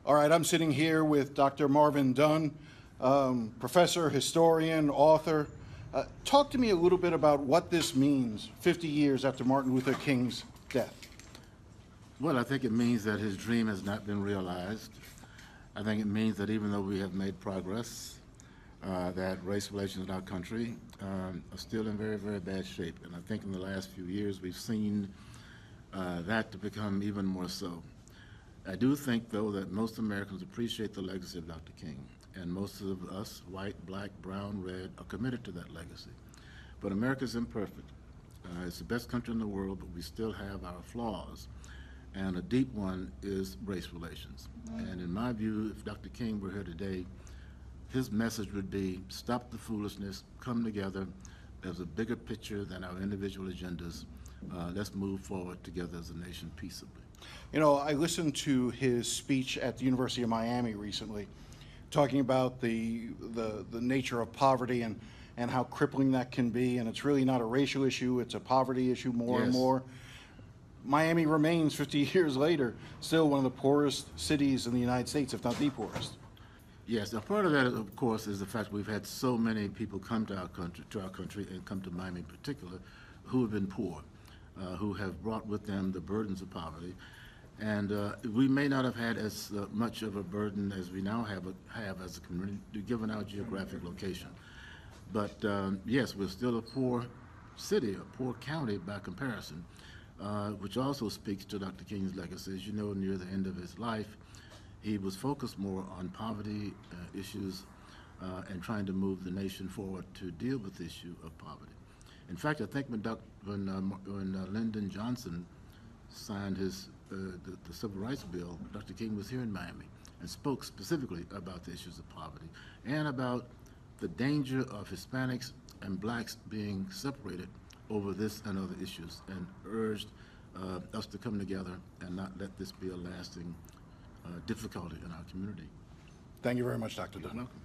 All right, I'm sitting here with Dr. Marvin Dunn, professor, historian, author. Talk to me a little bit about what this means 50 years after Martin Luther King's death. Well, I think it means that his dream has not been realized. I think it means that even though we have made progress, that race relations in our country are still in very, very bad shape. And I think in the last few years we've seen that to become even more so. I do think, though, that most Americans appreciate the legacy of Dr. King, and most of us, white, black, brown, red, are committed to that legacy. But America's imperfect. It's the best country in the world, but we still have our flaws. And a deep one is race relations. And in my view, if Dr. King were here today, his message would be, stop the foolishness, come together. There's a bigger picture than our individual agendas. Let's move forward together as a nation peaceably. You know, I listened to his speech at the University of Miami recently, talking about the nature of poverty and how crippling that can be, and it's really not a racial issue, it's a poverty issue more and more. Miami remains 50 years later still one of the poorest cities in the United States, if not the poorest. Yes, a part of that, of course, is the fact we've had so many people come to our country, and come to Miami in particular, who have been poor, who have brought with them the burdens of poverty. And we may not have had as much of a burden as we now have as a community, given our geographic location. But yes, we're still a poor city, a poor county by comparison, which also speaks to Dr. King's legacy. As you know, near the end of his life, he was focused more on poverty issues and trying to move the nation forward to deal with the issue of poverty. In fact, I think when Lyndon Johnson signed the Civil Rights Bill, Dr. King was here in Miami and spoke specifically about the issues of poverty and about the danger of Hispanics and blacks being separated over this and other issues, and urged us to come together and not let this be a lasting difficulty in our community. Thank you very much, Dr. Dunn. You're welcome.